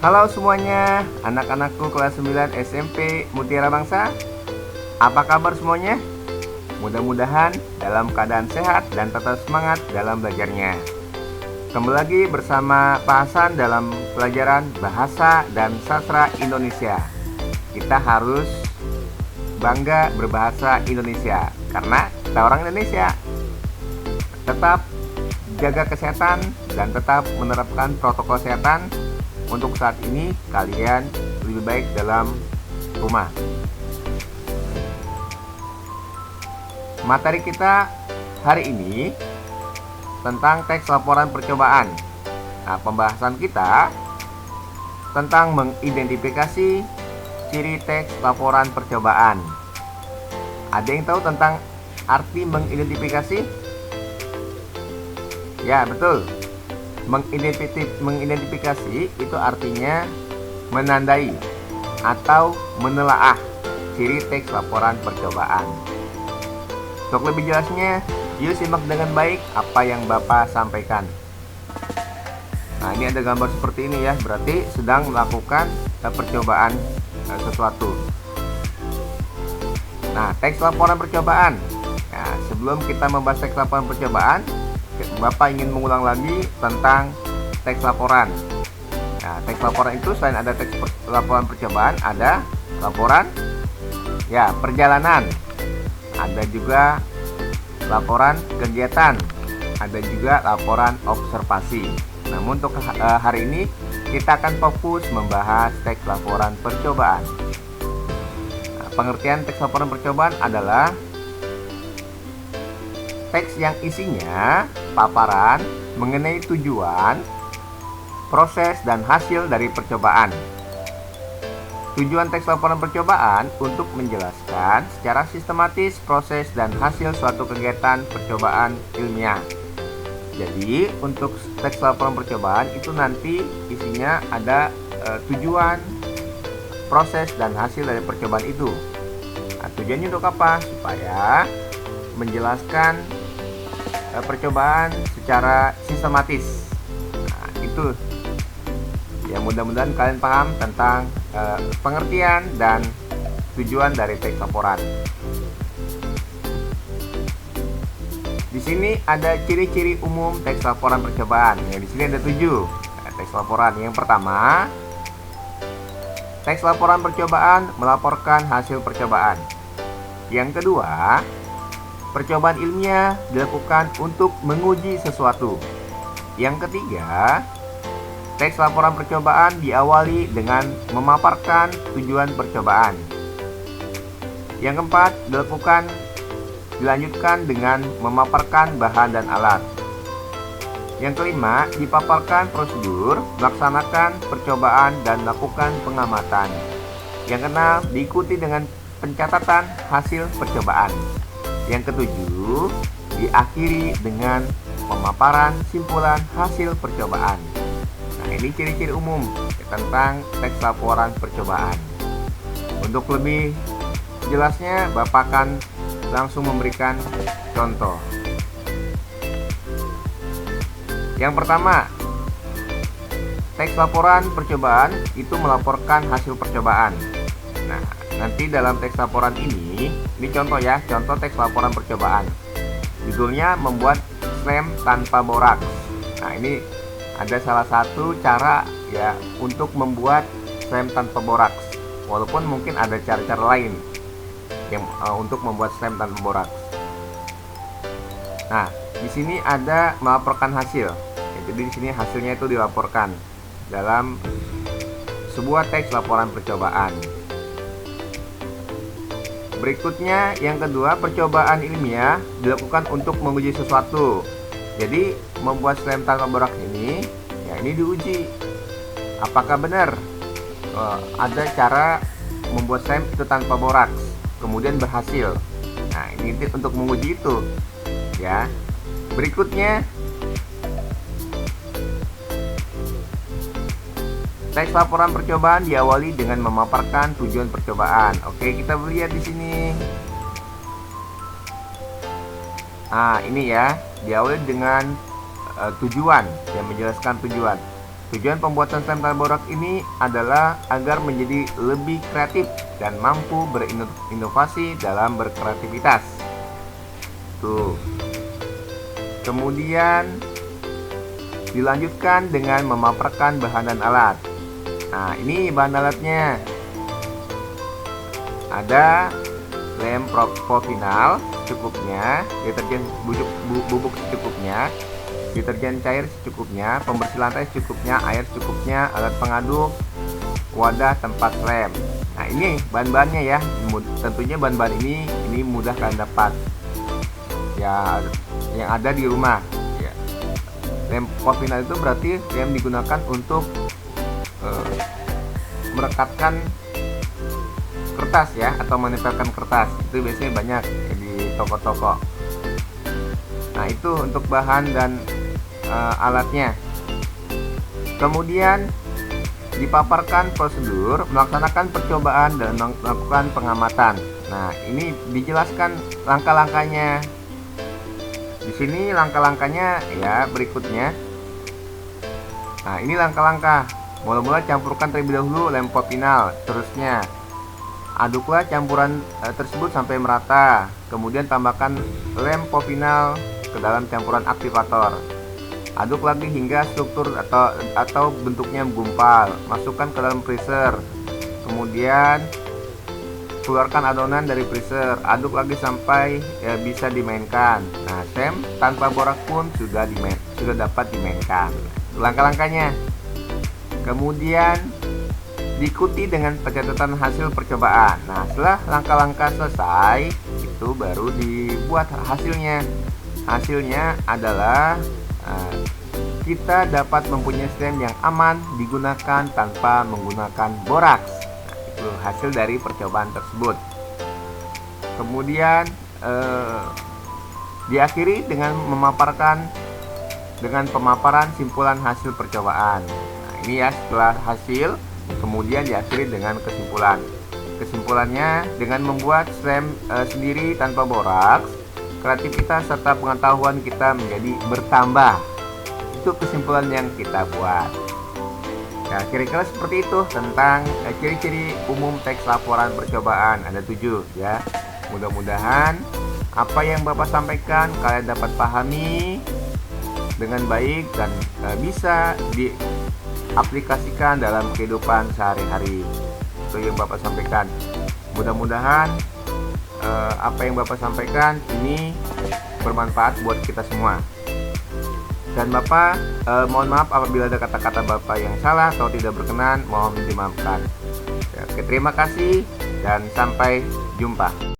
Halo semuanya, anak-anakku kelas 9 SMP Mutiara Bangsa. Apa kabar semuanya? Mudah-mudahan dalam keadaan sehat dan tetap semangat dalam belajarnya. Kembali lagi bersama Pak Hasan dalam pelajaran Bahasa dan Sastra Indonesia. Kita harus bangga berbahasa Indonesia karena kita orang Indonesia. Tetap jaga kesehatan dan tetap menerapkan protokol kesehatan. Untuk saat ini kalian lebih baik dalam rumah. Materi kita hari ini tentang teks laporan percobaan. Nah, pembahasan kita tentang mengidentifikasi ciri teks laporan percobaan. Ada yang tahu tentang arti mengidentifikasi? Ya, betul. Mengidentifikasi itu artinya menandai atau menelaah ciri teks laporan percobaan. Untuk lebih jelasnya, yuk simak dengan baik apa yang Bapak sampaikan. Nah, ini ada gambar seperti ini ya, berarti sedang melakukan percobaan sesuatu. Nah, teks laporan percobaan. Nah, sebelum kita membahas teks laporan percobaan, Bapak ingin mengulang lagi tentang teks laporan. Nah, teks laporan itu selain ada teks laporan percobaan, ada laporan perjalanan, ada juga laporan kegiatan, ada juga laporan observasi. Namun untuk hari ini kita akan fokus membahas teks laporan percobaan. Nah, pengertian teks laporan percobaan adalah teks yang isinya paparan mengenai tujuan, proses, dan hasil dari percobaan. Tujuan teks laporan percobaan untuk menjelaskan secara sistematis proses dan hasil suatu kegiatan percobaan ilmiah. Jadi, untuk teks laporan percobaan itu nanti isinya ada tujuan, proses, dan hasil dari percobaan itu. Nah, tujuannya untuk apa? Supaya menjelaskan percobaan secara sistematis. Nah, itu ya, mudah-mudahan kalian paham tentang pengertian dan tujuan dari teks laporan. Di sini ada ciri-ciri umum teks laporan percobaan. Ya, di sini ada 7 teks laporan. Yang pertama, teks laporan percobaan melaporkan hasil percobaan. Yang kedua, percobaan ilmiah dilakukan untuk menguji sesuatu. Yang ketiga, teks laporan percobaan diawali dengan memaparkan tujuan percobaan. Yang keempat, dilanjutkan dengan memaparkan bahan dan alat. Yang kelima, dipaparkan prosedur melaksanakan percobaan dan melakukan pengamatan. Yang keenam, diikuti dengan pencatatan hasil percobaan. Yang ketujuh, diakhiri dengan pemaparan simpulan hasil percobaan. Nah, ini ciri-ciri umum tentang teks laporan percobaan. Untuk lebih jelasnya, Bapak akan langsung memberikan contoh. Yang pertama, teks laporan percobaan itu melaporkan hasil percobaan. Nah, nanti dalam teks laporan ini contoh ya, contoh teks laporan percobaan. Judulnya membuat slem tanpa boraks. Nah, ini ada salah satu cara ya untuk membuat slem tanpa boraks. Walaupun mungkin ada cara-cara lain yang untuk membuat slem tanpa boraks. Nah, di sini ada melaporkan hasil. Ya, jadi di sini hasilnya itu dilaporkan dalam sebuah teks laporan percobaan. Berikutnya, yang kedua, percobaan ilmiah dilakukan untuk menguji sesuatu. Jadi, membuat slem tanpa boraks ini, ya ini diuji. Apakah benar ada cara membuat slem itu tanpa boraks, kemudian berhasil. Nah, ini untuk menguji itu. Ya. Berikutnya, teks laporan percobaan diawali dengan memaparkan tujuan percobaan. Oke, kita lihat di sini. Nah, ini ya, diawali dengan tujuan, yang menjelaskan tujuan. Tujuan pembuatan stem tanpa borak ini adalah agar menjadi lebih kreatif dan mampu berinovasi dalam berkreativitas. Tuh. Kemudian dilanjutkan dengan memaparkan bahan dan alat. Nah, ini bahan alatnya. Ada lem propovinal secukupnya, deterjen bubuk secukupnya, deterjen cair secukupnya, pembersih lantai secukupnya, air secukupnya, alat pengaduk, wadah tempat lem. Nah, ini bahan-bahannya ya. Tentunya bahan-bahan ini mudah kalian dapat ya, yang ada di rumah ya. Lem propovinal itu berarti lem digunakan untuk merekatkan kertas ya, atau menempelkan kertas. Itu biasanya banyak ya, di toko-toko. Nah, itu untuk bahan dan alatnya. Kemudian dipaparkan prosedur melaksanakan percobaan dan melakukan pengamatan. Nah, ini dijelaskan langkah-langkahnya. Di sini langkah-langkahnya ya berikutnya. Nah, ini langkah-langkah. Mula-mula campurkan terlebih dahulu lem propovinal. Terusnya aduklah campuran tersebut sampai merata. Kemudian tambahkan lem propovinal ke dalam campuran aktivator. Aduk lagi hingga struktur atau bentuknya menggumpal. Masukkan ke dalam freezer. Kemudian keluarkan adonan dari freezer. Aduk lagi sampai bisa dimainkan. Nah, stem tanpa borak pun sudah dapat dimainkan. Langkah-langkahnya. Kemudian diikuti dengan pencatatan hasil percobaan. Nah, setelah langkah-langkah selesai, itu baru dibuat hasilnya. Hasilnya adalah kita dapat mempunyai stem yang aman digunakan tanpa menggunakan boraks. Nah, itu hasil dari percobaan tersebut. Kemudian diakhiri dengan pemaparan simpulan hasil percobaan. Nah, ini ya setelah hasil. Kemudian diakhiri dengan kesimpulan. Kesimpulannya, dengan membuat stem sendiri tanpa boraks, kreativitas serta pengetahuan kita menjadi bertambah. Itu kesimpulan yang kita buat. Nah, kira-kira seperti itu tentang ciri-ciri umum teks laporan percobaan. Ada 7 ya. Mudah-mudahan apa yang Bapak sampaikan kalian dapat pahami dengan baik dan bisa diaplikasikan dalam kehidupan sehari-hari. Itu yang Bapak sampaikan. Mudah-mudahan apa yang Bapak sampaikan ini bermanfaat buat kita semua. Dan Bapak mohon maaf apabila ada kata-kata Bapak yang salah atau tidak berkenan, mohon dimaafkan. Oke, terima kasih dan sampai jumpa.